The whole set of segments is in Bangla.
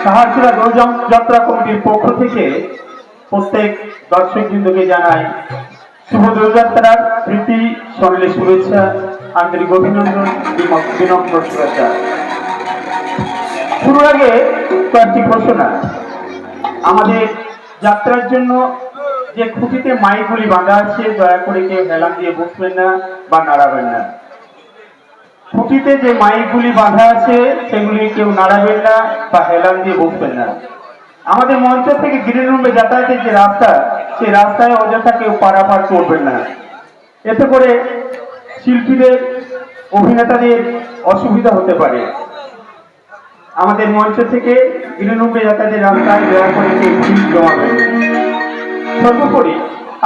সাহারচূড়া দোলযাত্রা কমিটির পক্ষ থেকে প্রত্যেক দর্শকবৃন্দকে জানাই শুভ দোলযাত্রার প্রীতি সরলে শুভেচ্ছা, আন্তরিক অভিনন্দন, বিনম্র শুভেচ্ছা। শুরুর আগে কয়েকটি ঘোষণা। আমাদের যাত্রার জন্য যে খুঁটিতে মাইকগুলি বাঁধা আছে, দয়া করে কেউ হেলান দিয়ে বসবেন না বা নাড়াবেন না। খুঁটিতে যে মাইকগুলি বাঁধা আছে সেগুলি কেউ নাড়াবেন না বা হেলান দিয়ে বসবেন না। আমাদের মঞ্চ থেকে গ্রিন রুমে যাতায়াতের যে রাস্তা, সেই রাস্তায় অযথা কেউ পারাপার করবেন না। এতে করে শিল্পীদের, অভিনেতাদের অসুবিধা হতে পারে। আমাদের মঞ্চ থেকে গ্রিন রুমে যাতায়াতের রাস্তায় দয়া করে কেউ ভিড় জমাবেন। সর্বোপরি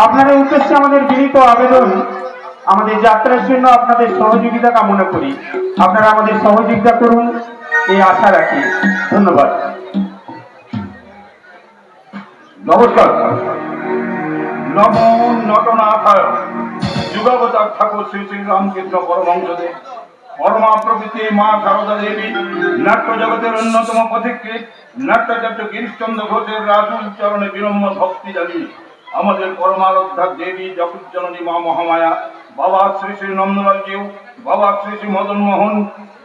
আপনাদের উদ্দেশ্যে আমাদের বিনীত আবেদন, আমাদের যাত্রার জন্য আপনাদের সহযোগিতা কামনা করি। আপনারা আমাদের সহযোগিতা করুন, এই আশা রাখি। ধন্যবাদ। নমস্কার। নম নটনাথায় যুগাবতার ঠাকুর শ্রী শ্রী রামকৃষ্ণ পরমহংসদেব পরমা প্রকৃতি মা সারদা দেবী নাট্য জগতের অন্যতম পথিকৃৎ নাট্যাচার্য গিরিশচন্দ্র ঘোষের রাজুল চরণে বিনম্র ভক্তি জানিয়ে আমাদের পরমারাধ্যা দেবী জগজ্জননী মা মহামায়া, বাবা শ্রী শ্রী নন্দলাল জিউ, বাবা শ্রী শ্রী মদন মোহন,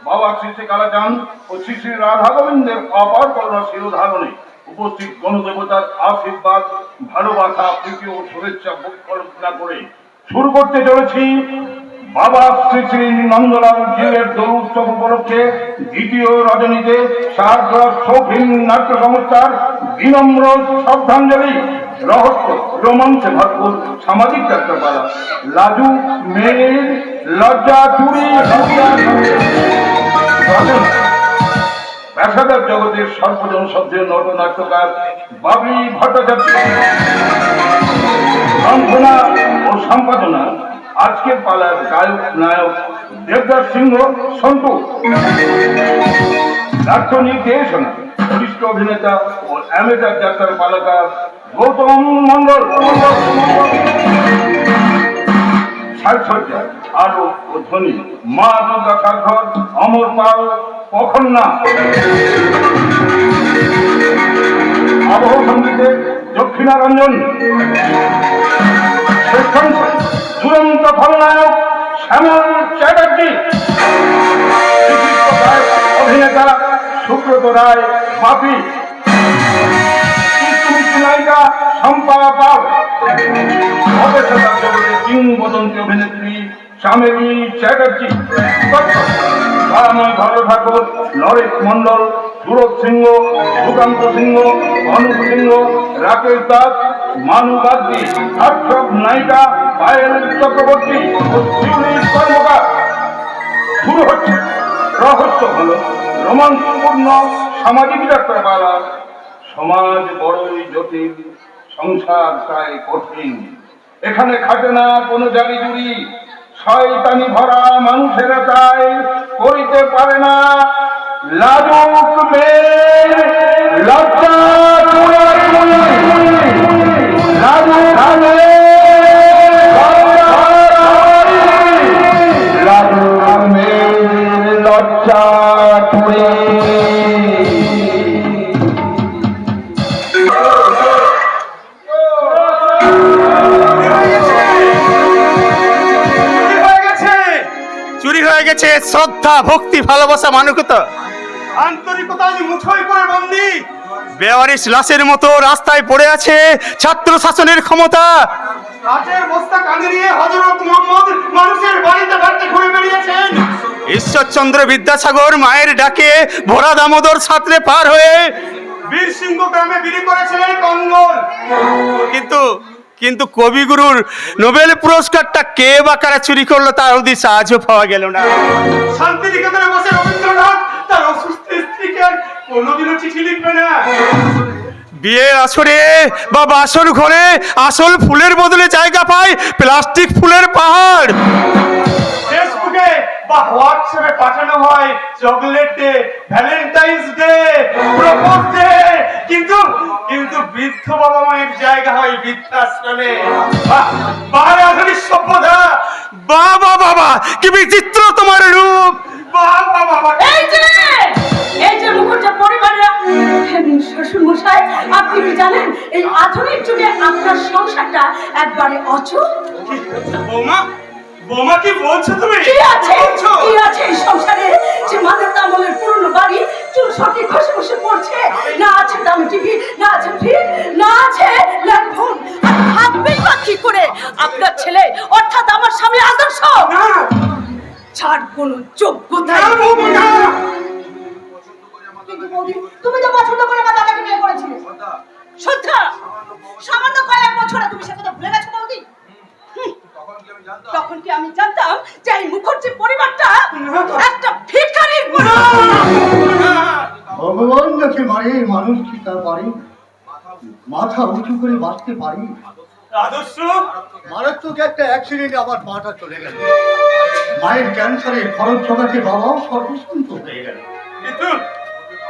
বাবা শ্রী শ্রী কালাচাঁদ ও শ্রী শ্রী রাধা গোবিন্দের অপার করুণা শিরোধারণে উপস্থিত গণদেবতার আশীর্বাদ, ভালোবাসা, প্রীতি ও শুভেচ্ছা কল্পনা করে শুরু করতে চলেছি বাবা শ্রী শ্রী নন্দলাল জিউয়ের দোল উৎসব উপলক্ষে দ্বিতীয় রজনীতে সারগ্রাস শৌখিন নাট্য সংস্থার বিনম্র শ্রদ্ধাঞ্জলি। রহস্য রোমাঞ্চে ভরপুর সামাজিক যাত্রাপালা লাজু মেয়ের লজ্জা চুরি পেশাদার জগতের সর্বজন শব্দের নটনাট্যকার বাবলি ভট্টাচার্য, রন্ধনা ও সম্পাদনা আজকের পালার গায়ক নায়ক দেবদাস সিংহ সন্তু, নাট্য নির্দেশনা বরিষ্ঠ অভিনেতা ও অ্যামেচার যাত্রার পালাকার গৌতম মন্ডল, সাজসজ্জা আলো ও ধ্বনি মা দুর্গা সাগর, অমর পাল, পখন্না, আবহ সঙ্গীতে দক্ষিণারঞ্জন, দুরন্ত খলনায়ক শ্যামল চ্যাটার্জি, অভিনেতা সুব্রত রায় বাপি, নায়িকা শম্পা পাল, অপেক্ষার জগতের কিংবদন্তি অভিনেত্রী চামেলি চ্যাটার্জি, বারাময় ভালো ঠাকুর, নরেশ মন্ডল, সুরজ সিংহ, সুকান্ত সিংহ, অনুপ সিংহ, রাকেশ দাস, মানু বাগদি, আক্ষক নায়িকা পায়েল চক্রবর্তী ও শিউলি কর্মকার। শুরু হচ্ছে রহস্য হল রোমাঞ্চপূর্ণ সামাজিক যাত্রাপালা। সমাজ বড়ই জটিল, সংসার তাই কঠিন। এখানে খাটে না কোনো জালিজুরি, শয়তানি ভরা মানুষেরা তাই করিতে পারে না লাজুক মেয়ের লজ্জা লজ্জা টুড়ে। চুরি হয়ে গেছে শ্রদ্ধা, ভক্তি, ভালোবাসা, মানবতা, আন্তরিকতা মুঠোয় করে বন্দি। বেওয়ারিশ লাশের মতো রাস্তায় পড়ে আছে ছাত্র শাসনের ক্ষমতা। কাঠের বস্তা কাঁধে নিয়ে হযরত মুহাম্মদ মানুষের বাড়িতে বাড়িতে ঘুরে বেরিয়েছেন। ঈশ্বরচন্দ্র বিদ্যাসাগর মায়ের ডাকে ভরা দামোদর সাঁতরে পার হয়ে বীরসিংহ গ্রামে বিলি করেছিলেন কঙ্গল। কিন্তু কবিগুরুর নোবেল পুরস্কারটা কে বা কারা চুরি করলো তার হদিস আজও পাওয়া গেল না। শান্তিনিকেতনে বসে রবীন্দ্রনাথ তার অসুস্থ স্ত্রীকে কোনোদিনও চিঠি লিখবে না। বিয়ের আসরে বা বাসর ঘরে আসল ফুলের বদলে জায়গা পায় প্লাস্টিক ফুলের পাহাড়। ফেসবুকে বা হোয়াটসঅ্যাপে পাঠানো হয় chocolate day, Valentine's day, propose day, কিন্তু বৃদ্ধ বাবা মায়ের জায়গা হয় বৃদ্ধাশ্রমে। বাহারে আধুনিক সভ্যতা। বাবা বাবা কি বিচিত্র তোমার রূপ। বাবা বাবা এই যে মুখুজ্জে পরিবারের আপনি কি জানেন এই আধুনিক যুগে আপনার সংসারটা একবারে অচল? বৌমা বৌমা কি বলছো তুমি? কি আছে বলছো? কি আছে এই সংসারে? যে মাথার আমলের পুরনো বাড়ি চুল সঠিক ঘষে ঘষে পড়ছে, না আছে দামি টিভি, না আছে ফ্রিজ, না আছে ল্যাপটপ। আর থাকবেই বা কি করে আপনার ছেলে অর্থাৎ আমার স্বামী আদর্শ? না ছাড় কোনো যোগ্যতা না বৌমা না। কিন্তু বৌদি, তুমি তো পছন্দ করে আমার দাদাকে বিয়ে করেছিলে। শ্রদ্ধা, সামান্য কয়েক বছরে তুমি সে কথা ভুলে গেছো বৌদি? তখন কি আমি জানতাম যে এই মুখার্জি পরিবারটা একটা ভিখারির ভগবান যাকে মারে মানুষ কি তার পারে? মাথা উঁচু করে বাঁচতে পারি? আদর্শ মারাত্মক একটা অ্যাক্সিডেন্টে আমার পাটা চলে গেল। মায়ের ক্যান্সারে খরচ জোগাতে বাবাও সর্বশান্ত হয়ে গেল। কিন্তু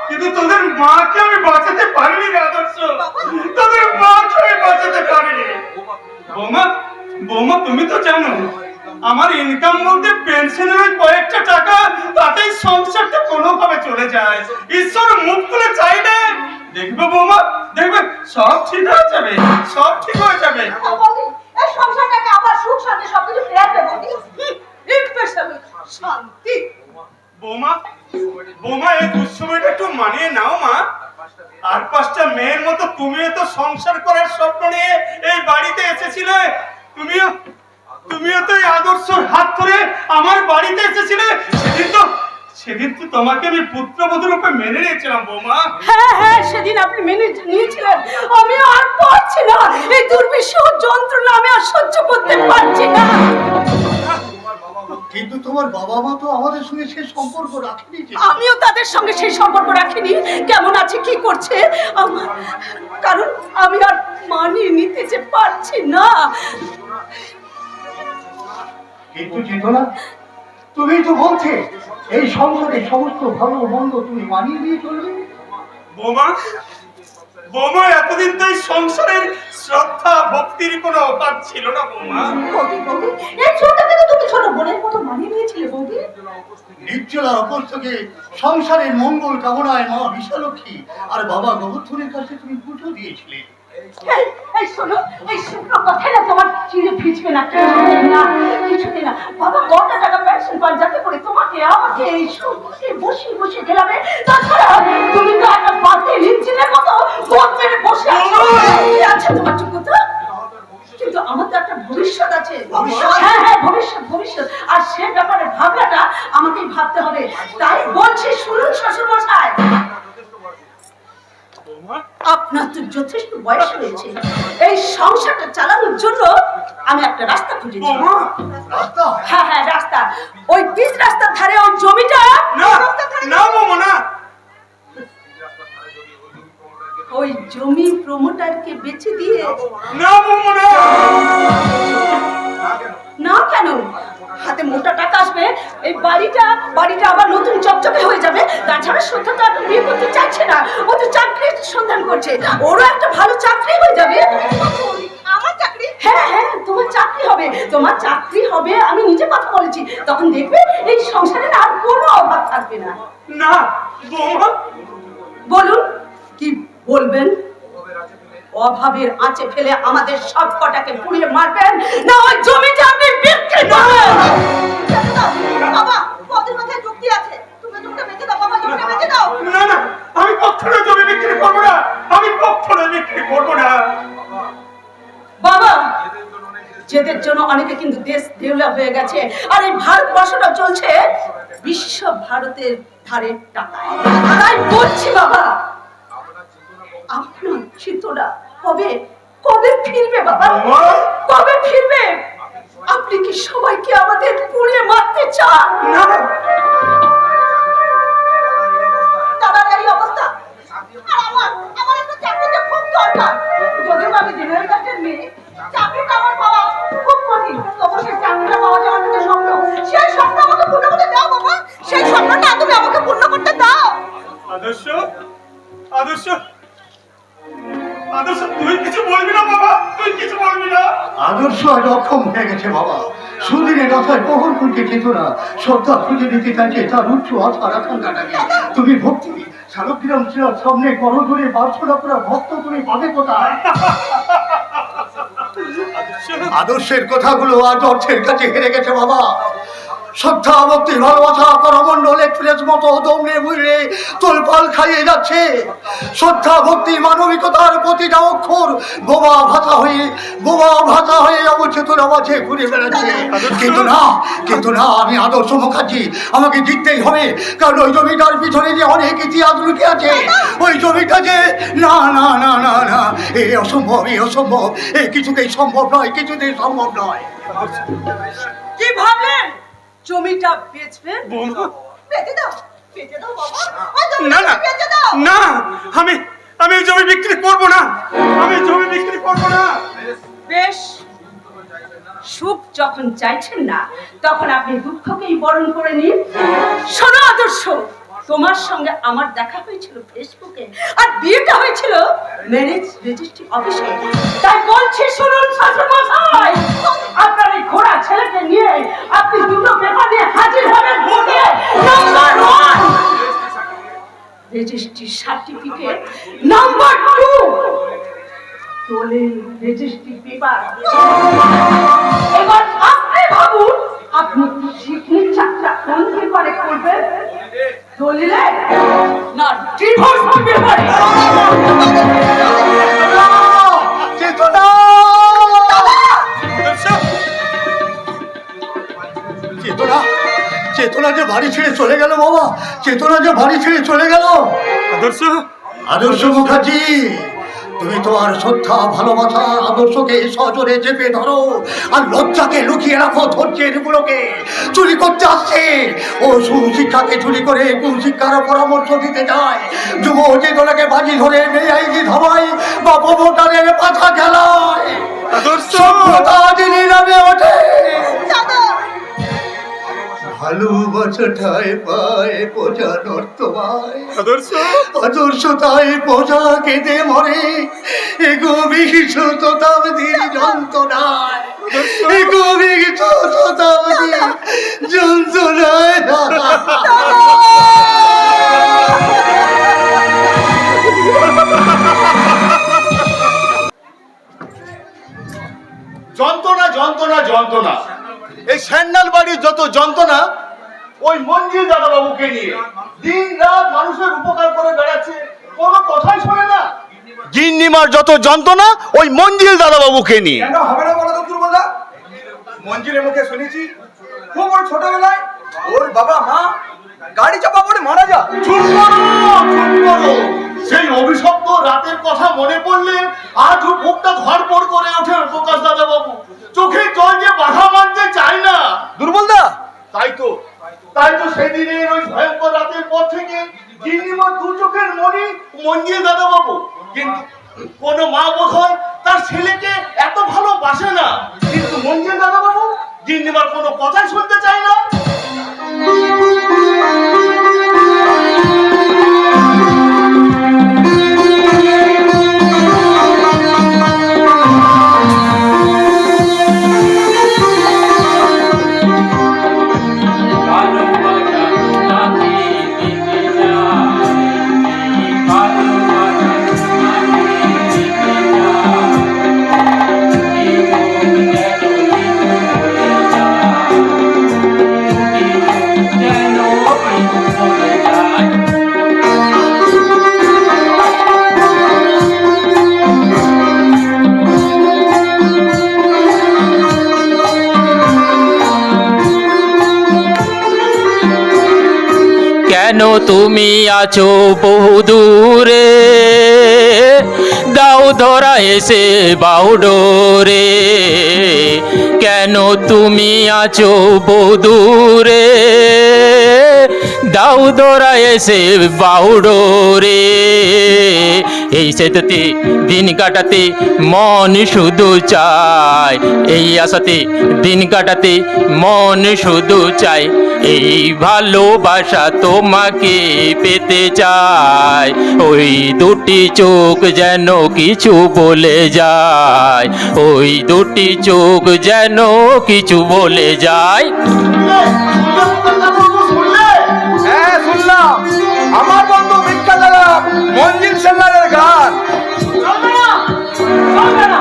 কিন্তু তোদের মাকে আমি বাঁচাতে পারিনি রে আদর্শ, তোদের মাকে আমি বাঁচাতে পারিনি। বৌমা বৌমা তুমি তো জানো আমার ইনকাম বলতে পেনশনের কয়েকটা টাকা, তাতেই সংসারটা কোনোভাবে চলে যায়। ঈশ্বর মুখ তুলে চাইলে দেখবে বৌমা, দেখবে সব ঠিক হয়ে যাবে, সব ঠিক হয়ে যাবে। বৌদি, এই সংসারটাকে আবার সুখ শান্তি সবকিছু ফিরে আসবে বৌদি। শান্তি। বৌমা বৌমা এই দুঃসময়টা একটু মানিয়ে নাও মা। আর 5টা মেয়ের মতো তুমিও তো সংসার করার স্বপ্ন নিয়ে এই বাড়িতে এসেছিলে। তুমিও তো এই আদর্শর হাত ধরে আমার বাড়িতে এসেছিলে। সেদিন তো তোমাকে আমি পুত্রবধূ রূপে মেনে নিয়েছিলাম বৌমা। হ্যাঁ হ্যাঁ, সেদিন আপনি মেনে নিয়েছিলেন। আমি আর পারছি না, এই দুর্বিষহ যন্ত্রণা আমি আর সহ্য করতে পারছি না। কিন্তু তোমার বাবা মা তো আমাদের সঙ্গে সে সম্পর্ক রাখেনি যে। আমিও তাদের সঙ্গে সেই সম্পর্ক রাখিনি, কেমন আছে কি করছে কারণ আমি আর মানিয়ে নিতে যে পারছি না। কিন্তু চেতনা, তুমি তো বলছে এই সংসারে সমস্ত ভালো মন্দ তুমি মানিয়ে নিয়ে চলবে। বৌমা বৌমা এতদিন তো এই সংসারের শ্রদ্ধা ভক্তির কোনো অভাব ছিল না বৌমা। বৌদি বৌদি, এই ছোট থেকে তুমি ছোট বোনের মতো মানিয়ে নিয়েছিলে বৌদি। নির্জলার অপর থেকে সংসারের মঙ্গল কামনায় মা বিশালক্ষী আর বাবা গোবর্ধনের কাছে তুমি পুজো দিয়েছিলে। এই শোনো, এই শুকনো কথায় না তোমার চিড়ে ভিজবে না, কিছুতে না। বাবা কত টাকা পেনশন পান যাতে করে তোমাকে আমাকে এই সুখে বসে বসে গেলাবে। তাছাড়া তুমি তো একটা পাতে ইঞ্জিনের মতো মন মেরে বসে আছো। কি আছে তোমার যোগ্যতা? কিন্তু আমার তো একটা ভবিষ্যৎ আছে। হ্যাঁ হ্যাঁ, ভবিষ্যৎ ভবিষ্যৎ। আর সে ব্যাপারে ভাবনাটা আমাকেই ভাবতে হবে। তাই বলছি, শুনুন শ্বশুর মশাই, আপনার তো যথেষ্ট বয়স হয়েছে। এই সংসারটা চালানোর জন্য আমি একটা রাস্তা খুঁজেছি। রাস্তা? হ্যাঁ হ্যাঁ রাস্তা। ওই পিচ রাস্তার ধারে ওই জমিটা না না বৌমা না। ওই জমি প্রমোটারকে বেচে দিয়ে। না বৌমা না। না কেন? হাতে মোটা টাকা আসবে, এই বাড়িটা আবার নতুন চকচকে হয়ে যাবে। তাছাড়া সত্যি তো একটা বিয়ে করতে চাইছে না, ও তো চাকরির সন্ধান করছে। ওরও একটা ভালো চাকরি হয়ে যাবে। আমার চাকরি? হ্যাঁ হ্যাঁ, তোমার চাকরি হবে, তোমার চাকরি হবে। আমি নিজে কথা বলেছি। তখন দেখবে এই সংসারে আর কোনো অভাব থাকবে না। না বৌমা। বলুন কি বলবেন? অভাবের আঁচে ফেলে আমাদের সব কটাকে পুড়িয়ে মারবেন, না ওই জমিটা আপনি বিক্রি করবেন? বাবা, কতদিন মাথায় যুক্তি আছে। তুমি জমিটা বেচে দাও বাবা, জমিটা বেচে দাও। না না, আমি কখনো জমি বিক্রি করবো না, আমি কখনো বিক্রি করবো না। বাবা, যেদের জন্য অনেকে কিন্তু দেশ দেউলা হয়ে গেছে। আর এই ভারতবর্ষটা চলছে বিশ্ব ভারতের ধারে টাকায়। তাই বলছি বাবা, আপনার চিত্তটা কবে কবে ফিরবে বাবা? কবে ফিরবে? আপনি কি সবাইকে আমাদের পুড়িয়ে মারতে চান? না দাদার এই অবস্থা। আর আমার একটা চাকরিতে খুব দরকার। যদিও আমি দিনের কাছে মেয়ে, চাকরিটা আমার পাওয়া খুব কঠিন। তবু সেই চাকরিটা পাওয়া যাওয়ার একটা স্বপ্ন, সেই স্বপ্ন আমাকে পূর্ণ করতে দাও বাবা। সেই স্বপ্নটা তুমি আমাকে পূর্ণ করতে দাও। আদর্শ আদর্শ আদর্শ, তুই কিছু বলবি না বাবা, তুই কিছু বলবি না। আদর্শ আজ অক্ষম হয়ে গেছে বাবা। সুদিনের কথায় প্রহর করতে চেত না, শ্রদ্ধা খুঁজে নিতে চাইছে তার উচ্চ আশার আকাঙ্ক্ষাটাকে। তুমি ভক্তি শালগ্রাম ছিল সামনে করজোরে 1200 করে ভক্ত তুমি পাবে কোথায়? আদর্শের কথাগুলো আজ অর্থের কাছে হেরে গেছে বাবা। শ্রদ্ধা ভক্তি ভালোবাসা করমণ্ডল এক্সপ্রেস মতো দমড়ে বুঝলে তোলপাল খাইয়ে যাচ্ছে। শ্রদ্ধা ভক্তি মানবিকতার প্রতিটা অক্ষর বোবা ভাষা হয়ে অবচেতন আওয়াজে ঘুরে বেড়াচ্ছে। কিন্তু না আমি আদর্শ মুখার্জি, আমাকে জিততেই হবে, কারণ ওই জমিটার পিছনে যে অনেক ইতিহাস লুকে আছে। ওই জমিটা যে না না না না না এ অসম্ভব, এ কিছুতেই সম্ভব নয়। কি ভাবলেন জমিটা বেচবেন? বৌমা, বেচে দাও বাবা, না না বেচে দাও। না, আমি এই জমি বিক্রি করব না, বেশ, সুখ যখন চাইছেন না তখন আপনি দুঃখকেই বরণ করে নিন। শোনো আদর্শ, তোমার সঙ্গে আমার দেখা হয়েছিল ফেসবুকে, আর বিয়েটা হয়েছিল ম্যারেজ রেজিস্ট্রি অফিসে। তাই বলছি শুনুন শ্বশুরমশাই, আপনার এই ঘোড়া ছেলেকে নিয়ে আপনি দুটো পেপার নিয়ে হাজির হবেন ভোটে। নাম্বার 1 রেজিস্ট্রি সার্টিফিকেট, নাম্বার 2 দলিল রেজিস্ট্রি পেপার। এবার আপনি ভাবুন আপনি সিগনেচারটা কোন পেপারে করবেন, দলিলে না ডিভোর্স পেপারে? চেতনা যে বাড়ি ছেড়ে চলে গেল বাবা, আদর্শ মুখার্জি, তুমি তো আর শ্রদ্ধা ভালোবাসা আদর্শকে সজোরে চেপে ধরো, আর লজ্জাকে লুকিয়ে রাখো ধৈর্যের গুলোকে চুরি করতে আসছে। ও সুশিক্ষাকে চুরি করে কুশিক্ষার পরামর্শ দিতে যায়। যুব চেতনাকে বাজি ধরে বেআইনি ধাবায় বা প্রমোটারের পাছা খেলায় সভ্যতা যিনি নামে ওঠে। ভালোবাসাটাই পায় বোঝানোর তোমায়, আদর্শতায় বোঝা কেঁদে মরে। এ গভীর শতাব্দীর যন্ত্রণায়, যন্ত্রণা এই স্যান্ডাল বাড়ির যত যন্ত্রণা ওই মঞ্জিল দাদাবাবুকে নিয়ে দিন রাত মানুষের উপকার করে বেড়াচ্ছে, কোনো কথাই শোনে না। গিন্নিমার যত যন্ত্রণা ওই মঞ্জিল দাদাবাবুকে নিয়ে। কেন হবে না বলো তো দুর্বলদা? মঞ্জিলের মুখে শুনেছি খুব ওর ছোটবেলায় ওর বাবা মা গাড়ি চাপা পড়ে মারা যায়। চুপ করো। সেই অভিশপ্ত রাতের কথা মনে পড়লে আজও বুকটা ধড়ফড় করে ওঠে প্রকাশ দাদাবাবু। চোখে জল যে বাধা মানতে চায় না। দুর্বলদা, তাই তো সেদিনের ওই ভয়ঙ্কর রাতের পর থেকে গিন্নিমার দু চোখের মনি মঞ্জিল দাদাবাবু। কিন্তু কোন মা বোধ হয় তার ছেলেকে এত ভালোবাসে না, কিন্তু মঞ্জিল দাদাবাবু গিন্নিমার কোনো কথাই শুনতে চায় না। কেন তুমি আছো বহু দূরে, দাও ধরা এসে বাউডোরে। কেন তুমি আছো বহু দূরে, দাও ধরা এসে বাউডোরে। এই সেতুতে দিন কাটাতে মন শুধু চায়, এই আশাতে দিন কাটাতে মন শুধু চায়। এই ভালোবাসা তোমাকে পেতে চায়, ওই দুটি চোখ যেন কিছু বলে যায়, ওই দুটি চোখ যেন কিছু বলে যায়। হ্যাঁ শুনলাম, আমার বন্ধু ভিক্ষা গেলাম মঞ্জিল সেল্লারের গান। চলবে না, চলবে না।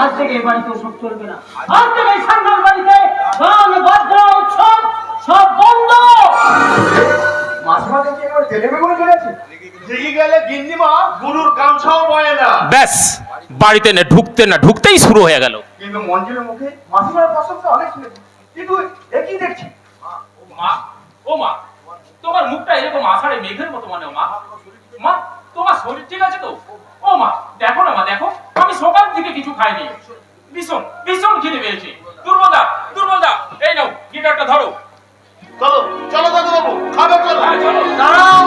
আজ থেকে এই বাড়িতে ওসব চলবে না। আজ থেকে এই সান্নাল বাড়িতে গান বাদ্য উৎসব সব বন্ধ। মাঝমাঝে কি এবার তেলে বেগুনে চলে আছে? দিকে গেলে গিন্নিমা গুরুর গামছাও বয় না। ব্যাস, বাড়িতে না ঢুকতেই শুরু হয়ে গেল। কিন্তু মঞ্জিলের মুখে মাসিমার প্রশংসা অনেক শুনেছি, কিন্তু একই দেখছি। মা, ও মা, তোমার মুখটা এরকম আষাঢ়ে মেঘের মতো মনে, মা। মা, তোমার শরীর ঠিক আছে তো? ও মা, দেখো না মা, দেখো, আমি সকাল থেকে কিছু খাইনি, ভীষণ ভীষণ খিদে পেয়েছে। দুর্বলদা, এই নাও গিটারটা ধরো। চলো চলো দাদু বাবু, খাবে চলো। হ্যাঁ, চলো। দাঁড়াও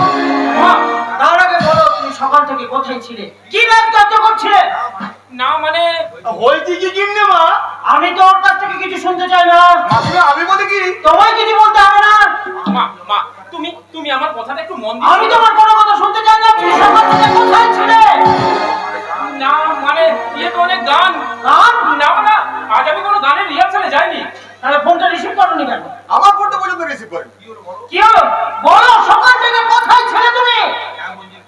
মা, তার আগে বলো, তুমি সকাল থেকে কোথায় ছিলে, কি রাত কার্য করছিলে? না মানে হয়েছে কি গিন্নিমা? আমি তো ওর কাছ থেকে কিছু শুনতে চাই না। মাসিমা আমি বলি কি, তোমায় কিছু বলতে হবে না। মা, তুমি আমার কথাটা একটু মন আমি দিয়ে তোমার কোনো কথা শুনতে চাই না। তুমি সকাল থেকে কোথায় ছিলে? না মানে ইয়ে তো অনেক গান। গান? না, আজ আমি কোনো গানের রিহার্সালে যাইনি। তাহলে ফোনটা রিসিভ করোনি কেন? আমার ফোনটা পর্যন্ত রিসিভ করে। কি হলো বলো, সকাল থেকে কোথায় ছিলে তুমি?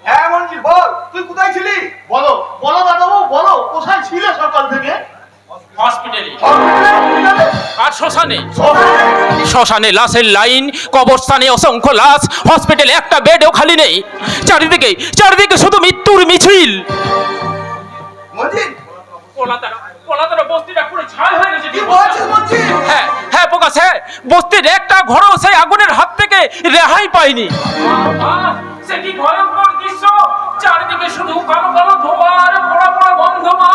হ্যাঁ মঞ্জিল বল, তুই কোথায় ছিলি? বলো বলো দাদু বাবু, বলো কোথায় ছিলে সকাল থেকে? হসপিটালে আর শ্মশানে লাশের লাইন, কবরস্থানে অসংখ্য লাশ, হসপিটালে একটা বেডও খালি নেই। চারিদিকে শুধু মৃত্যুর মিছিল। মঞ্জিল কলাতারা বস্তিটা পুরো ছাই হয়ে গেছে। কি বলছিস মঞ্জিল? হ্যাঁ প্রকাশ, হ্যাঁ, বস্তির একটা ঘরও সেই আগুনের হাত থেকে রেহাই পায়নি। সে কি ভয়ঙ্কর দৃশ্য! চারিদিকে শুধু কালো কালো ধোঁয়ার পোড়া পোড়া গন্ধ, মা।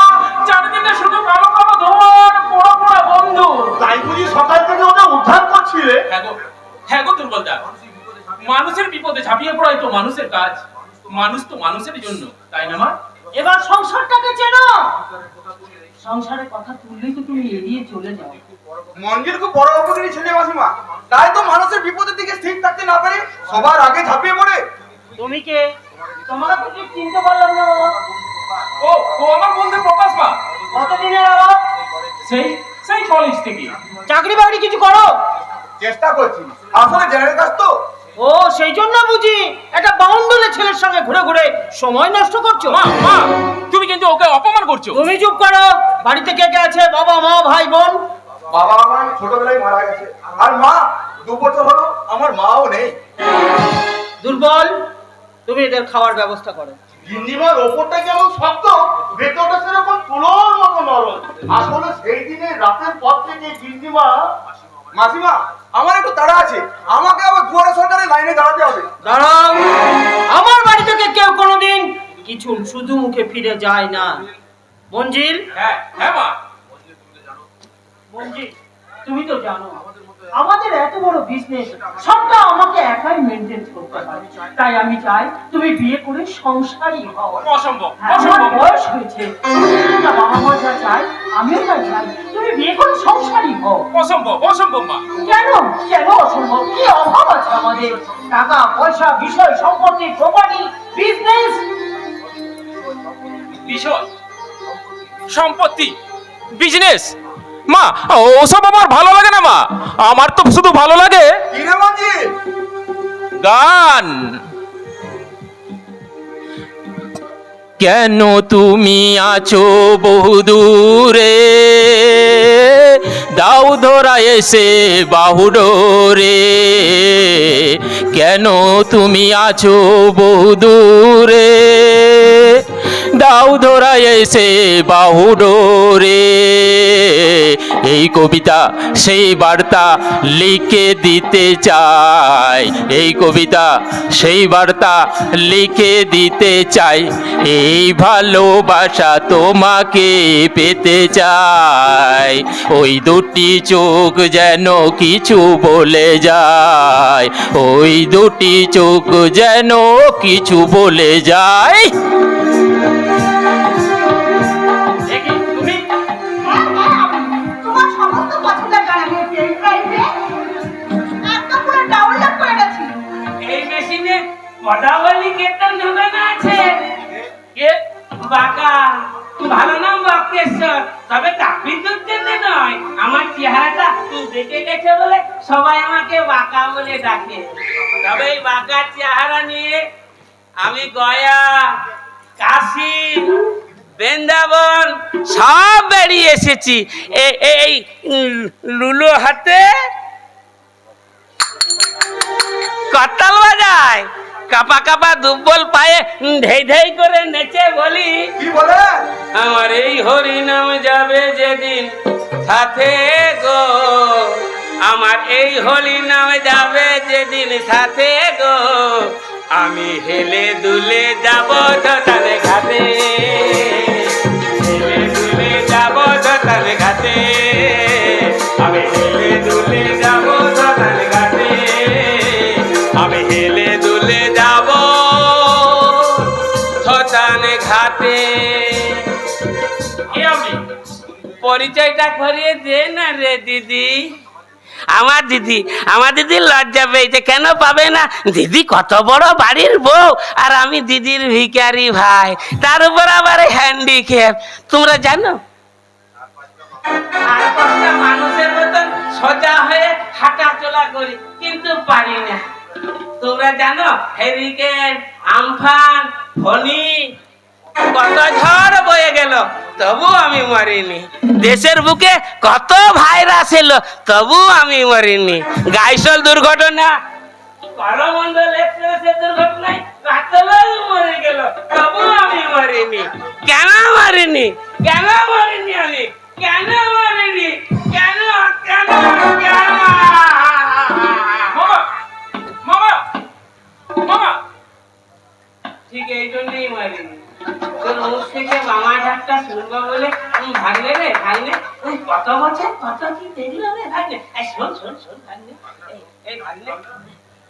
চারিদিকে শুধু কালো কালো ধোঁয়ার পোড়া পোড়া গন্ধ। তাই বুঝি সকাল থেকে ওটা উদ্ধার করছিলে? হ্যাঁ গো দুর্বলদা, মানুষের বিপদে ঝাঁপিয়ে পড়াই তো মানুষের কাজ। মানুষ তো মানুষের জন্য, তাই না মা? এবার সংসারটাকে চেনো। সংসারের কথা তুললেই তো তুমি এড়িয়ে চলে যাও। মঞ্জিল খুব বড় অপকারী ছেলে মাসিমা, তাই তো মানুষের বিপদের দিকে স্থির থাকতে না পারে সবার আগে ঝাঁপিয়ে পড়ে। তুমি কে? তোমাকে তো ঠিক চিনতে পারলাম না। ও আমার বন্ধু প্রকাশ, মা। কতদিনের আলাপ? সেই কলেজ থেকে। চাকরি বাকরি কিছু করো? চেষ্টা করছি, আসলে জেনারেল কাজ তো। ও সেই জন্য বুঝি একটা বাউন্ডুলে ছেলের সঙ্গে ঘুরে ঘুরে সময় নষ্ট করছো। মা, তুমি কিন্তু ওকে অপমান করছো। তুমি চুপ করো। বাড়িতে কে কে আছে? বাবা মা ভাই বোন? বাবা আমার ছোটবেলায় মারা গেছে, আর মা 2 বছর হলো আমার মাও নেই। দুর্বল, তুমি এদের খাওয়ার ব্যবস্থা করো। গিন্নিমার ওপরটা যেমন শক্ত, ভেতরটা সেরকম তুলোর মতো নরম। আসলে সেই দিনে রাতের পর থেকে গিন্নিমা। মাসিমা আমার একটু তাড়া আছে, আমাকে আবার দুয়ারে সরকারের লাইনে দাঁড়াতে হবে। দাঁড়াও, আমার বাড়ি থেকে কেউ কোনোদিন কিছু শুধু মুখে ফিরে যায় না। মঞ্জিল, হ্যাঁ মা। মঞ্জিল, তুমি তো জানো আমাদের এত বড় বিজনেস সবটা আমাকে একাই মেনটেন করতে হয়। তাই আমি চাই তুমি বিয়ে করে সংসারী হও। অসম্ভব। হ্যাঁ, আমার বয়স হয়েছে, না বাবা মা যা চাই আমিও তাই চাই। তুমি বিয়ে করে সংসারী হও। অসম্ভব মা। কেন কেন অসম্ভব? কি অভাব আছে আমাদের? টাকা পয়সা, বিষয় সম্পত্তি, প্রপার্টি, বিজনেস। বিষয়, সম্পত্তি, বিজনেস, মা ওসব আমার ভালো লাগে না মা। আমার তো শুধু ভালো লাগে কি রে মঞ্জিল? গান। কেন তুমি আছো বহুদূরে, দাও ধরা এসে বাহুডোরে। কেন তুমি আছো বহুদূরে, দাও ধরা এসে বাহুডোরে। এই কবিতা সেই বার্তা লিখে দিতে চাই, এই কবিতা সেই বার্তা লিখে দিতে চাই। এই ভালোবাসা তোমাকে পেতে চাই। ওই দুটি চোখ যেন কিছু বলে যায়, ওই দুটি চোখ যেন কিছু বলে যায়। তোমার সমস্ত পছন্দের গান আমি এই প্রাইভে একটা পুরো ডাউনলোড করে গেছি। এই মেশিনে কটা বলি কেতন ঢোকানো আছে? কে বাঁকা? ভালো নাম বাক্যেশ্বর, তবে তাপিদুর যেতে নয়। আমার চেহারাটা তুই দেখে গেছে বলে সবাই আমাকে বাঁকা বলে ডাকে। তবে এই বাঁকা চেহারা নিয়ে আমি গয়া, কাশী, বৃন্দাবন সব বেরিয়ে এসেছি এই লুলো হাতে করতাল বাজায়, কাপা কাপা দুর্বল পায়ে ধেই ধেই করে নেচে বলি, কি বলে? আমার এই হরি নাম যাবে যেদিন সাথে গো, আমার এই হরি নাম যাবে যেদিন সাথে গো, আমি হেলে দুলে যাব ধতানে ঘাটে, হেলে দুলে যাব ধতানে ঘাটে, আমি হেলে দুলে যাব ধতানে ঘাটে, আমি হেলে দুলে যাব ধতানে ঘাটে। কি আমি পরিচয়টা করিয়ে দে না রে দিদি। আমার দিদি লজ্জা পেয়েছে। কেন পাবে না? দিদি কত বড় বাড়ির বউ, আর আমি দিদির ভিখারি ভাই, তার উপর আবার হ্যান্ডিক্যাপ। তোমরা জানো আর কত মানুষের মতন সোজা হয়ে হাঁটা চলা করি, কিন্তু পারি না। তোমরা জানো হেরিকেন, আমফান, ফণি কত ঝড় বয়ে গেল, তবু আমি মরিনি। দেশের বুকে কত ভাইরাস এলো, তবু আমি মরিনি। গাইসল দুর্ঘটনা, করমণ্ডল এক্সপ্রেসের দুর্ঘটনায় কত লোক মরে গেল, তবু আমি মরিনি। কেন মরিনি? কেন মরিনি? আমি কেন মরিনি? কেন কেন কেন? মামা মামা মামা ঠিক এই জন্যই মরিনি। তোর মুখ থেকে মামা ডাকটা শুনবো বলে ভাগলে রে, ভাগলে কত বছর কত কি দেখলো রে ভাগলে। শোন শোন শোন ভাগলে, এই ভাগলে,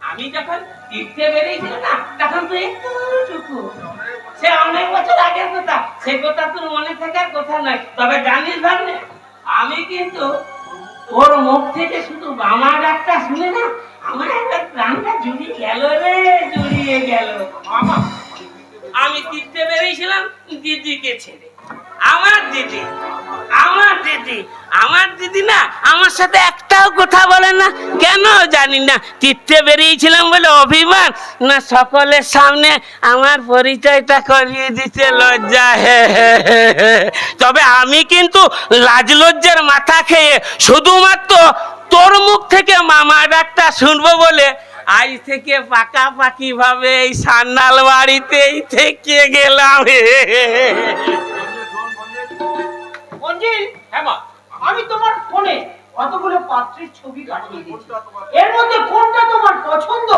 আমি যখন তীর্থে বেরিয়েছিল না, তখন তুই একটুকু, সে অনেক বছর আগের কথা, সে কথা তোর মনে থাকার কথা নয়। তবে জানিস ভাগলে, আমি কিন্তু ওর মুখ থেকে শুধু মামা ডাকটা শুনে না, আমার একবার প্রাণটা জুড়িয়ে গেল রে, জুড়িয়ে গেল। মামা, আমি তীর্থে বেরিয়েছিলাম দিদিকে ছেড়ে। আমার দিদি না আমার সাথে একটাও কথা বলে না। কেন জানি না, তীর্থে বেরিয়েছিলাম বলে অভিমান, না সকলের সামনে আমার পরিচয়টা করিয়ে দিতে লজ্জা। তবে আমি কিন্তু লাজ লজ্জার মাথা খেয়ে শুধুমাত্র তোর মুখ থেকে মামা ডাকটা শুনবো বলে আজ থেকে পাকাপাকি ভাবে এই সান্নাল বাড়িতেই থেকে গেলাম। মঞ্জিল, হ্যাঁ মা, আমি তোমার ফোনে কতগুলো পাত্রের ছবি কাটিয়ে দিয়েছি, এর মধ্যে কোনটা তোমার পছন্দ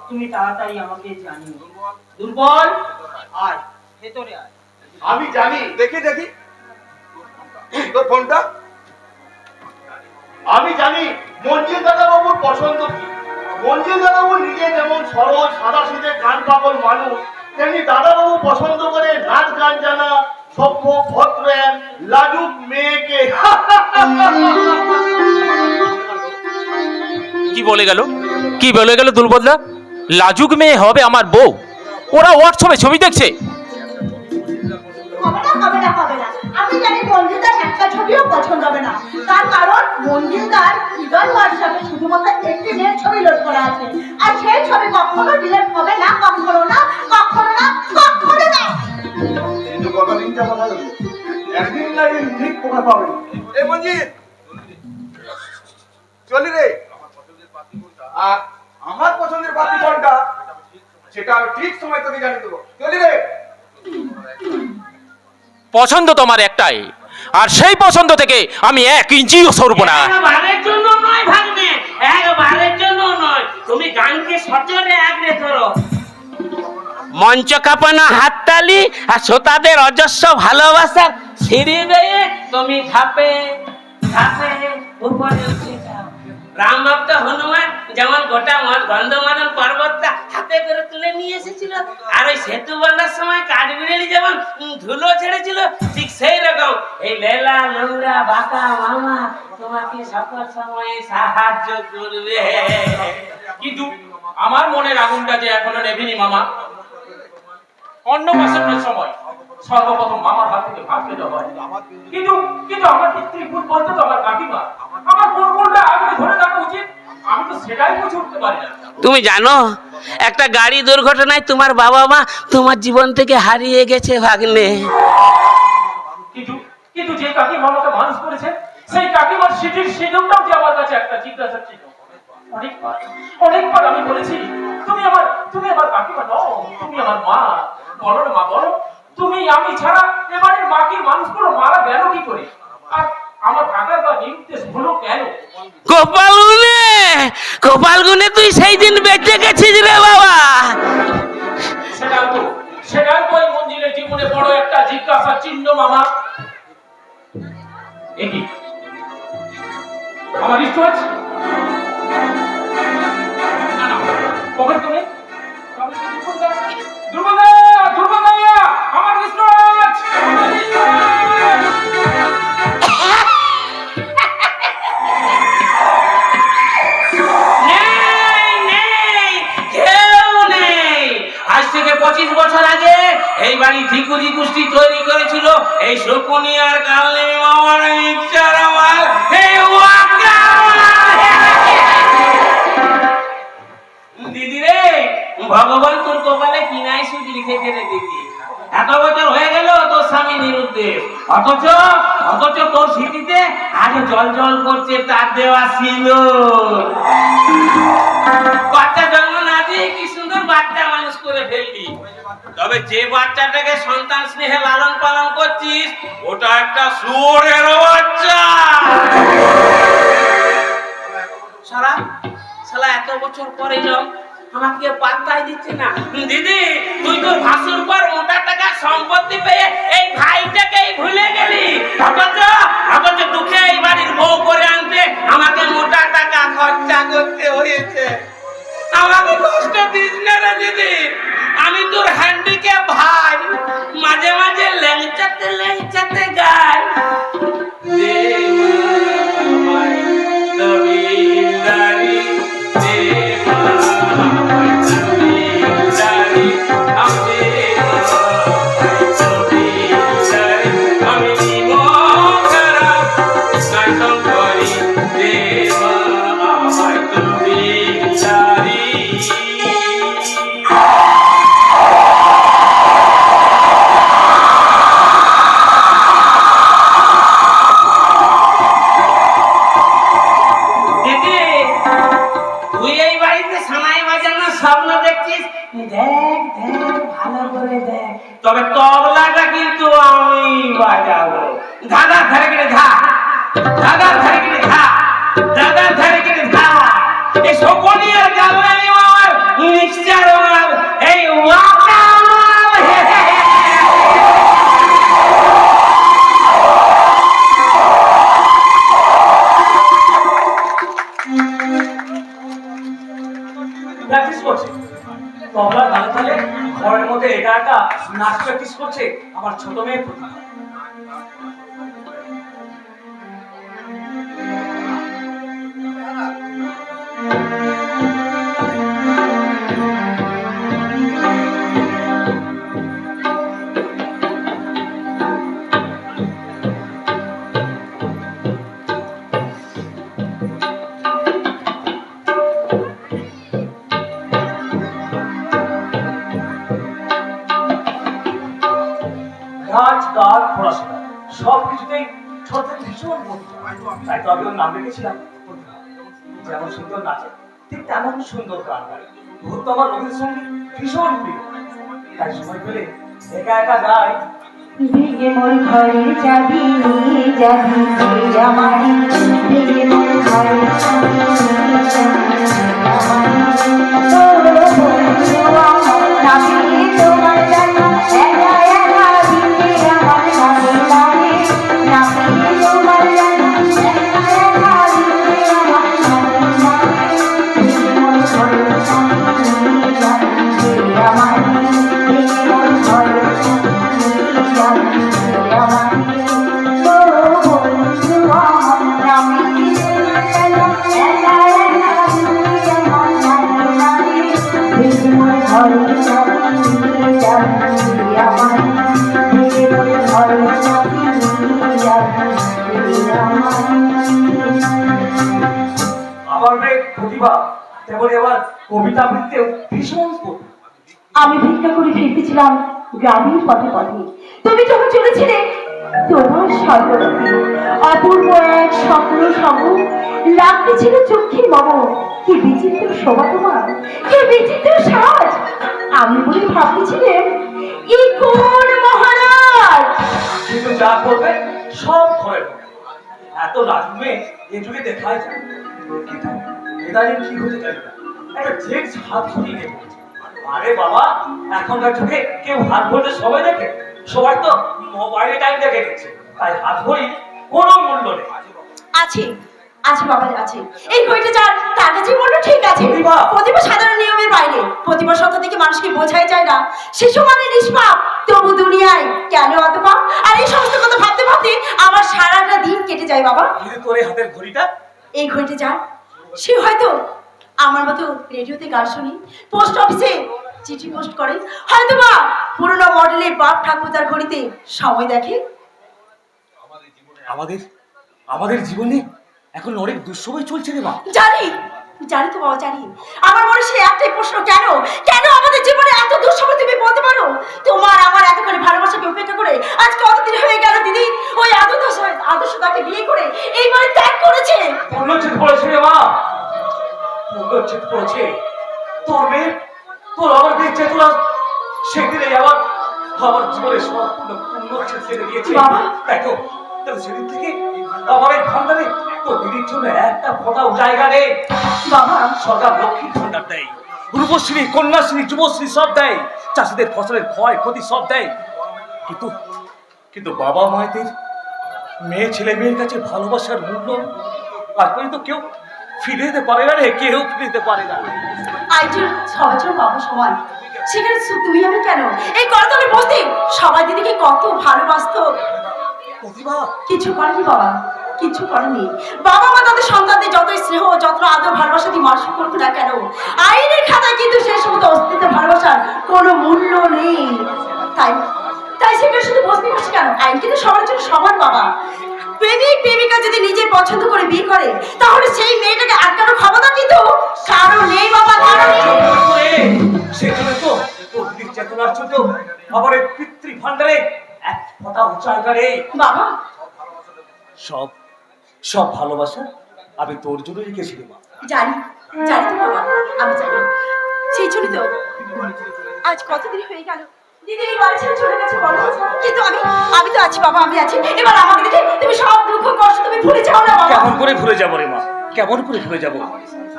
তুমি তাড়াতাড়ি আমাকে জানিও। দুর্বল, আয় ভেতরে আয়। আমি জানি। দেখি দেখি তোর ফোনটা। আমি জানি মঞ্জিল দাদা বাবুর পছন্দ কি। মঞ্জিল দাদা বাবু নিজে যেমন সরল সাদা সিধে গান পাগল মানুষ, তেমনি দাদা বাবু পছন্দ করে নাচ গান জানা, সভ্য ভদ্র এক লাজুক মেয়েকে। কি বলে গেল দুর্বলদা? লাজুক মেয়ে হবে আমার বউ? ওরা হোয়াটসঅ্যাপে ছবি দেখছে। হবে না। আমি জানি মঞ্জিলদার একটা ছবিও পছন্দ হবে না, তার কারণ মঞ্জিলদার ইভান হোয়াটসঅ্যাপে শুধুমাত্র একটি মেয়ের ছবি লোড করা আছে, আর সেই ছবি কখনো ডিলিট হবে না, কখনো না। কিন্তু কথা দিন যা কথা বলি, একদিন না একদিন ঠিক প্রকাশ পাবে। এই মঞ্জিল চলি রে। আর আমার পছন্দের পাতি কোনটা সেটা আমি ঠিক সময় তোকে জানিয়ে দেবো। চলি রে। পছন্দ তোমার একটাই, আর সেই পছন্দ থেকে আমি 1 ইঞ্চিও সরব না। একবারের জন্য নয় ভাগ্নে, একবারের জন্য নয়। তুমি গানকে সজোরে আঁকড়ে ধরো। মঞ্চ কাঁপানো হাততালি আর শ্রোতাদের অজস্র ভালোবাসার সিঁড়ি বেয়ে তুমি ধাপে ধাপে উপরে উঠে যাও। রাম ভক্ত হনুমান যেমন গোটা গন্ধমাদন পর্বতটা হাতে করে তুলে নিয়ে এসেছিল, আর ওই সেতু বাঁধার সময় কাঠবিড়ালি যেমন ধুলো ছেড়েছিল, ঠিক সেই রকম এই লেলা নোংরা বাঁকা মামা তোমাকে সকল সময়ে সাহায্য করবে। কিন্তু আমার মনের আগুনটা যে এখনো নেভেনি মামা। অন্নপ্রাশনের সময় সর্বপ্রথম মামার হাত থেকে ভাত খেতে হয়, কিন্তু আমার পিতৃপুর বলতে তো আমার কাকিমা, আমার কোনটা আগে ধরে থাকা উচিত, আমি তো সেটাই বুঝে উঠতে পারি না। তুমি জানো একটা গাড়ি দুর্ঘটনায় তোমার বাবা মা তোমার জীবন থেকে হারিয়ে গেছে ভাগ্নে। কিন্তু কিন্তু যে কাকিমা আমাকে মানুষ করেছে সেই কাকিমার সিটির সিঁদুরটাও যে আমার কাছে একটা জিজ্ঞাসা ছিল। অনেকবার আমি বলেছি তুমি আমার কাকিমা নও, তুমি আমার মা। বলো না মা, বলো তুমি আমি ছাড়া এবারে মাকে মানুষগুলো মারা গেল কি করে? আর আমার কাকার বা নির্দেশ হলো কেন? কপাল গুনে তুই সেই দিন বেঁচে গেছিস রে বাবা। সেটাও তো ওই মন্দিরের জীবনে বড় একটা জিজ্ঞাসা চিহ্ন মামা। একই আমার রিচার্জ পকেট করে দুর্বলদা আমার রিচার্জ আজ থেকে 25 বছর আগে এই বাড়ি ঠিকুরি কুষ্টি তৈরি করেছিল এই শকুনি আর কালনি মামার মিক্সচার আমার দিদি রে, ভগবান তোর কপালে কি নাই সুখ লিখেছে রে দিদি। এত বছর হয়ে গেল তোর স্বামী নিরুদ্দেশ, অথচ তোর স্মৃতিতে আগে জল জল করছে তার দেওয়া সিঁদুর। বাচ্চা জন্ম না দিয়ে কি সুন্দর বাচ্চা মানুষ করে ফেললি। তবে যে বাচ্চাটাকে সন্তান স্নেহে লালন পালন করছিস ওটা একটা শুয়োরের বাচ্চা। শালা এত বছর পরে আমাকে পাত্তাই দিচ্ছে না। দিদি তুই তো ভাসুর পর মোটা টাকা সম্পত্তি পেয়ে এই ভাইটাকেই ভুলে গেলি। অথচ দুঃখে এই বাড়ির বউ করে আনতে আমাকে মোটা টাকা খরচা করতে হয়েছে। আমাকে কষ্ট দিস না রে দিদি, আমি তোর হ্যান্ডিক্যাপ ভাই, মাঝে মাঝে ল্যাংচাতে গাই। তবে তবলাটা কিন্তু আমি বাজাবো। দাদার ধারে কেটে ধা, দাদার ধারে কেটে ধা, দাদার ধারে কেটে ধা। এই শকুনি আর গালনানি আমার মিক্সচার আমার এই ওয়াকা প্র্যাকটিস করছে তবলার গান তালে ঘরের মধ্যে এটা একটা নাচ প্র্যাকটিস করছে আমার ছোট মেয়ে প্রতিভা। নাচ গান পড়াশোনা সবকিছুতেই ছোট থেকে ভীষণ মধ্যে, তাই তো আমি ওর নাম রেখেছিলাম প্রতিভা। যেমন সুন্দর নাচে ঠিক তেমন সুন্দর গান গায়। ওর তো আমার রবীন্দ্রসঙ্গীত ভীষণ প্রিয়, তাই সময় পেলে একা একা গায়। ভেঙে মোর ঘরে যাবি নিয়ে যাবি যে আমারি, ভেঙে মোর ঘরে যাবি নিয়ে যাবি তোমার জন্য একা একা দিতে আমার ভালো লাগে, নাপিয়ে তোমার জন্য একা একা দিতে আমার ভালো লাগে। ভেঙে মোর ঘরে যাবি নিয়ে যাবি যে আমারি, ভেঙে মোর ঘরে আমার মেয়ে প্রতিভা তেমনি আবার কবিতা আবৃত্তিতেও ভীষণ পটু। আমি ভিক্ষা করে ফিরতেছিলাম গ্রামের পথে পথে, তুমি যখন চলেছিলে তোমার সর্বরূপে অপূর্ব এক স্বপ্ন সম লাগতেছিল চোখের মম। কি বিচিত্র শোভা তোমার, কি বিচিত্র সাজ! আমি বলে ভাবতেছিলাম এই কোন মহারাজ। কিন্তু যা করবে সব ঘরে ঢোকে। এত রাজমে এ যুগে দেখায় যায়। কিন্তু ইদানিং কি হতে চাই না, একটা জেন্টস হাত ধরিয়ে নিয়ে বলছে, আরে বাবা এখনকার যুগে কেউ হাত ধরতে সবাই দেখে, সবাই তো মোবাইলে টাইম দেখে নিচ্ছে, তাই হাত ধরি কোনো মূল্য নেই। আছে আছে বাবা, আছে। এই ঘড়িটা যার তার কাছে বললো ঠিক আছে। প্রতিভা। প্রতিভা সাধারণ নিয়মের বাইরে, প্রতিভা সত্তা থেকে মানুষকে বোঝাই যায় না। শিশু মানে নিষ্পাপ, তবু দুনিয়ায় কেন অত পাপ? আর এই সমস্ত কথা ভাবতে ভাবতে আমার সারাটা দিন কেটে যায় বাবা। কিন্তু তোর এই হাতের ঘড়িটা, এই ঘড়িটা যার, সে হয়তো আমার মতো রেডিওতে গান শুনি, পোস্ট অফিসে চিঠি পোস্ট করে, হয়তো বা পুরোনো মডেলের বাপ ঠাকুরদার ঘড়িতে সময় দেখে। আমাদের আমাদের জীবনে এখন অনেক দুঃসময় চলছে রে মা। জানি জানি তো বাবা, জানি। আমার মনে সে একটাই প্রশ্ন, কেন কেন আমাদের জীবনে এত দুঃসময়? তুমি বলতে পারো? তোমার আমার এতখানি ভালোবাসাকে উপেক্ষা করে আজ কতদিন হয়ে গেল দিদি ওই আদর্শ তাকে বিয়ে করে এইবারে ত্যাগ করেছে। পূর্ণচ্ছেদ পড়েছে রে মা, পূর্ণচ্ছেদ পড়েছে। তোর মেয়ে, তোর আমার মেয়ে চেতনা সেদিনে আমার জীবনে সম্পূর্ণ পূর্ণচ্ছেদ ছেড়ে দিয়েছে। বাবা। দেখো সেদিন থেকে আমার এই ভান্ডারে তোর দিদির জন্য একটা ফোটাও জায়গা নেই। বাবা, সরকার লক্ষ্মীর ভান্ডার দেয়, রূপশ্রী, কন্যাশ্রী, যুবশ্রী সব দেয়, চাষিদের ফসলের ক্ষয় ক্ষতি সব দেয়, কিন্তু কিন্তু বাবা মায়েদের মেয়ে ছেলে মেয়ের কাছে ভালোবাসার মূল্য আর পর্যন্ত কেউ ফিরে দিতে পারে না রে, কেউ ফিরে দিতে পারে না। আইটির 6 বছর বাবা সমান, সেখানে তুমি আমি কেন এই করতলে বসতে? সবাই দিদিকে কত ভালোবাসতো। প্রতিভা কিছু করেনি বাবা, কিছু করেনি। বাবা মা তাদের সন্তানদের যত স্নেহ যত আদর ভালোবাসা দিয়ে মানুষ করুক না কেন, আইনের খাতায় কিন্তু সে সমস্ত অস্তিত্ব ভালোবাসার কোনো মূল্য নেই। তাই তাই সেখানে শুধু বসতে বসে কেন? আইন কিন্তু সবার জন্য সমান বাবা। প্রেমিক প্রেমিকা যদি নিজে পছন্দ করে বিয়ে করে, তাহলে সেই মেয়েটাকে আটকানোর ক্ষমতা কিন্তু কারো নেই বাবা, কারো নেই। সেজন্য তো তোর দিদির চেতনার জন্য আমার এই পিতৃ ভান্ডারে এক ফোঁটাও জায়গা নেই। বাবা, সব সব ভালোবাসা আমি তোর জন্য রেখেছি রে মা। জানি জানি তো বাবা, আমি জানি। সেই জন্য তো আজ কতদিন হয়ে গেল দিদি এই বাড়ি ছেড়ে চলে গেছে বলো, কিন্তু আমি তো আছি বাবা, আমি আছি। এবার আমাকে দেখে তুমি সব দুঃখ কষ্ট তুমি ভুলে যাও না বাবা। কেমন করে ভুলে যাবো রে মা, কেমন করে ভুলে যাবো?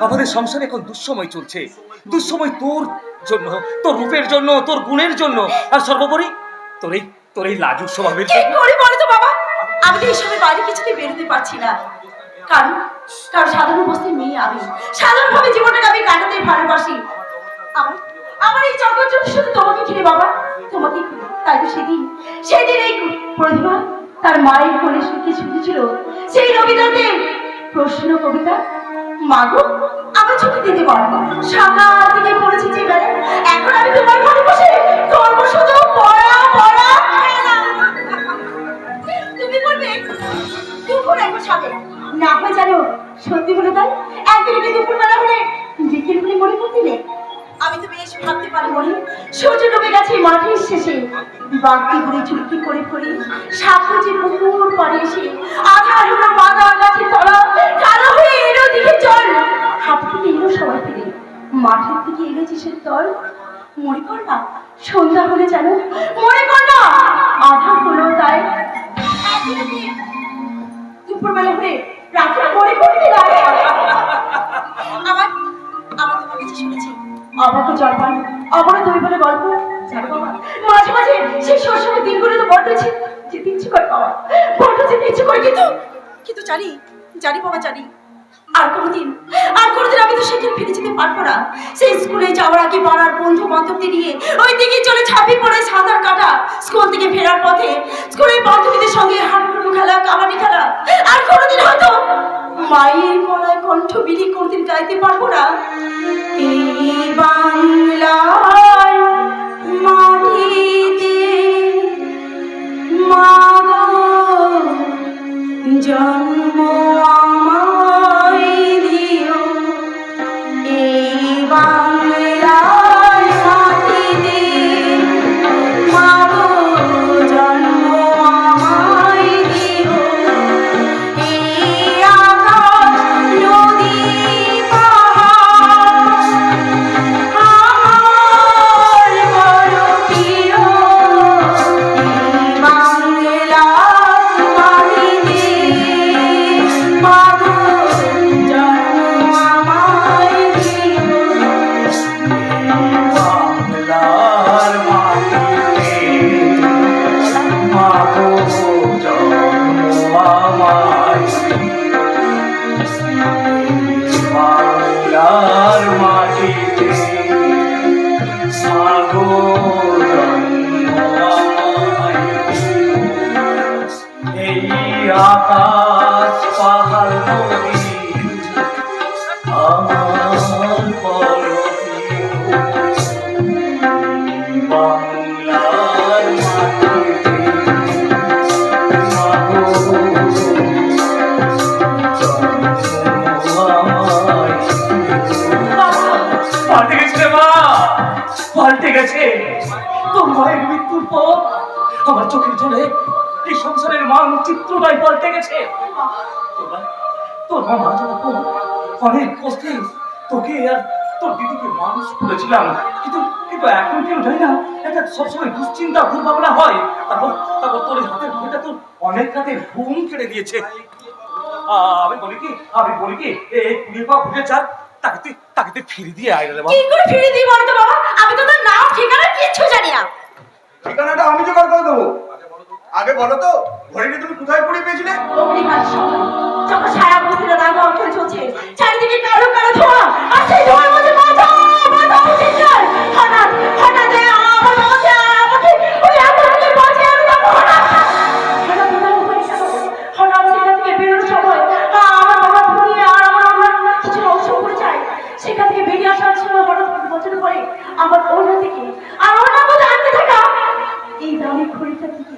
আমাদের সংসারে এখন দুঃসময় চলছে, দুঃসময় তোর জন্য, তোর রূপের জন্য, তোর গুণের জন্য, আর সর্বোপরি তোর এই লাজুক স্বভাবের কি জন্য। করে বলো তো বাবা, আমি তো এই সময় বাইরে কিছুতে বেরোতে পারছি না। কারণ সাধারণ বস্তির মেয়ে আমি, সাধারণভাবে জীবনটাকে আমি কাটাতে ভালোবাসি। আমার এই জগৎ শুধু তোমাকে ঘিরে বাবা, তোমাকে ঘিরে। তাই তো সেদিন এই প্রতিভা তার মায়ের কোলে সুখে শুনেছিল সেই রবীন্দ্রনাথের প্রশ্ন কবিতা, মাগো আমার চোখে দিতে পারবো সকাল থেকে পড়েছি যে বেলা, এখন আমি তোমার ঘরে বসে করবো শুধু পড়া পড়া খেলা। তুমি বলবে দুপুর এখন সাথে না হয় জানো, সত্যি বলে তাই একদিকে দুপুরবেলা হলে বিকেল বলে মনে করছিলে। আমি তো বেশ ভাবতে পারি মনে, সূর্য ডুবে গেছে মাঠের শেষে, বাড়তি করে চুলকি করে পড়ে সাথে পুকুর পাড়ে এসে আধার হলো বাঁধা গাছের তলা, কালো হয়ে এলো দিকে চল হাঁটতে এলো সবাই ফিরে মাঠের দিকে এগেছে সে তল। মনে কর না সন্ধ্যা হলে জানো, মনে কর না আধার হলো তাই দুপুরবেলা হলে রাত্রে মনে করতে লাগে। আমার তোমার কাছে শুনেছি অবাক জলপান, অবরোধ হয়ে বলে গল্প জানো বাবা, মাঝে মাঝে সেই শৈশবের দিনগুলো তো বড্ড যেতে ইচ্ছে করে বাবা, বড্ড যেতে ইচ্ছে করে, কিন্তু জানি বাবা, জানি আর কোনোদিন আমি তো সেখানে ফিরে যেতে পারবো না। সেই স্কুলে যাওয়ার আগে পাড়ার বন্ধু বান্ধবদের নিয়ে ওই দিকে চলে ছাপিয়ে পড়ে সাঁতার কাটা, স্কুল থেকে ফেরার পথে স্কুলের বান্ধবীদের সঙ্গে হাডুডু খেলা, কাবাডি খেলা, আর কোনোদিন হয়তো মায়ের গলায় কণ্ঠ বিলি কোনদিন গাইতে পারবো না। এই বাংলার মাটিতে মা গো জন্ম আমায় দিও, এই আমার পরপ্রিয় বাংলার মাটিতে মাগো জন্ম আমায় পাল্টে গেছে রে মা, পাল্টে গেছে। তোর মায়ের মৃত্যুর পর আমার চোখের জলে এই সংসারের মানচিত্রটাই পাল্টে গেছে। তোর মা মারা যাওয়ার পর অনেক কষ্টে তোকে আর তোর দিদিকে মানুষ করেছিলাম, কিন্তু কিন্তু এখন কেউ জানি না, একটা সবসময় দুশ্চিন্তা ভুল ভাবনা হয়। তারপর তারপর তোর এই হাতের ঘড়িটা তোর অনেক রাতে ঘুম কেড়ে দিয়েছে। আমি বলি কি এই কুড়ির পা ঘুরে যাক, তাকে তুই ফিরে দিয়ে আয় রে বাবা। কি করে ফিরে দিই বলতো বাবা? আমি তো তার নাম ঠিকানা কিচ্ছু জানি না। ঠিকানাটা আমি জোগাড় করে দেবো। আগে বলো তো, ঘড়িটা তুমি কোথায় পড়ে পেয়েছিলে? অগ্নিকাল সময় যখন সারা বস্তিটা দাঙ্গা অঞ্চল চলছে, চারিদিকে কালো কালো ধোঁয়া, আর সেই ধোঁয়ার মধ্যে হঠাৎ হঠাৎ আমার বাবাকে আমাকে ওই আগুনের মাঝে আমি তখন হঠাৎ সেখান থেকে বেরোনোর সময় আমার বাবা ধুয়ে আর আমার কিছু অংশ পড়ে যায়। সেখান থেকে বেরিয়ে আসার সময় হঠাৎ বছর পরে আমার ওনা থেকে আর ওনার মধ্যে আটকে থাকা এই দামি ঘড়িটা থেকে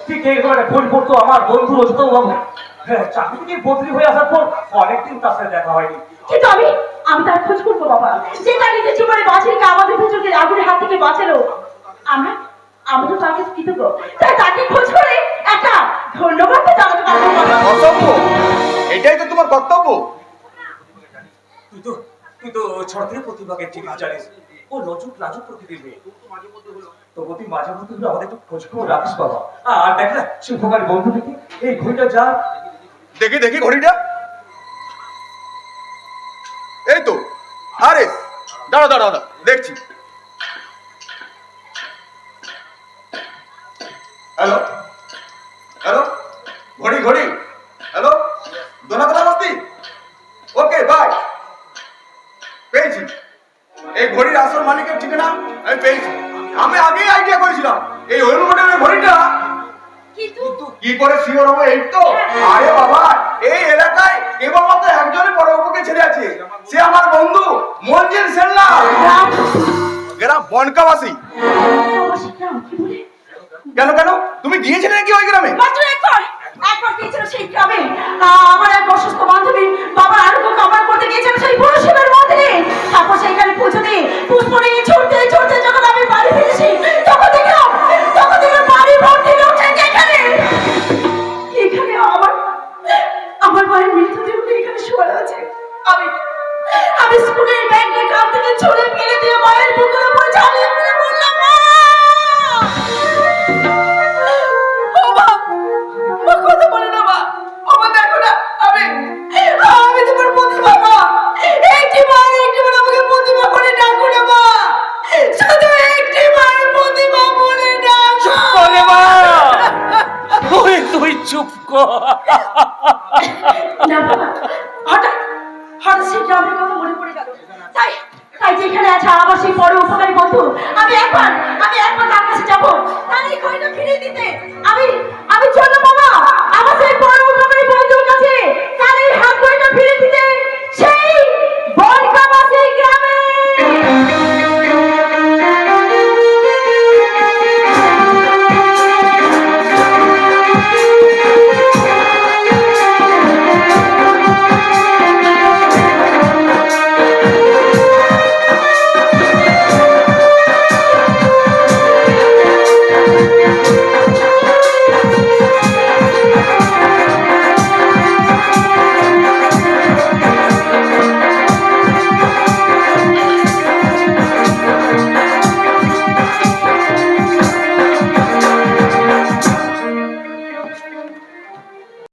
ঠিক এইরকম একটা ঘড়ি পড়তো আমার বন্ধু রজত বাবু। চাকরি থেকে বদলি হয়ে আসার পর অনেকদিন তার সাথে দেখা হয়নি। কিন্তু আমি তার খোঁজ করবো বাবা। যেটা নিজের জীবনে বাঁচিয়ে আমাদের দুজনকে আগুনের হাত থেকে বাঁচালো, আমরা তার কাছে কৃতজ্ঞ। তাই তাকে খোঁজ করে একটা ধন্যবাদ তো জানাতে পারবো বাবা। কর্তব্য, এটাই তো তোমার কর্তব্য। তুই তো ছোট থেকে প্রতিভাকে ঠিক জানিস, ও লাজুক প্রকৃতির মেয়ে। তো প্রতি মাঝে মধ্যে আমাদের একটু খোঁজ খবর রাখিস বাবা। আর দেখ না শুভকারী বন্ধু দেখি এই ঘড়িটা যা দেখি ঘড়িটা। এই তো, আরে দাঁড়া দেখছি। হ্যালো ঘড়ি হ্যালো, দোনাতলা বস্তি। Okay bye. পেয়েছি এই ঘড়ির আসল মালিকের ঠিকানা আমি পেয়েছি। আমি আগেই আইডিয়া করেছিলাম এই হলুদের ঘড়িটা কিন্তু কি করে শিওর হবে। এই তো, আরে বাবা, এই এলাকায় কেবলমাত্র একজনই পরোপকে ছেলে আছে, সে আমার বন্ধু মঞ্জিল সেল্লা, গ্রাম বনকাবাসী। কেন তুমি গিয়েছিলে নাকি ওই গ্রামে? মাত্র একবার গিয়েছিল সেই গ্রামে। আমার এক অসুস্থ বান্ধবী বাবার আরোগ্য কামনা করতে গিয়েছিল সেই পুরুষের মধ্যে। তারপর সেইখানে পুজো দিয়ে পুষ্প নিয়ে ছুটতে যখন আমি বাড়ি ফিরেছি, তখন দেখলাম বাড়ি ভর্তি লোক এখানে আমার মায়ের মৃত্যুদেহ এখানে শোয়া আছে। আমি স্কুলের ব্যাগটা গ্রাম থেকে ছুঁড়ে ফেলে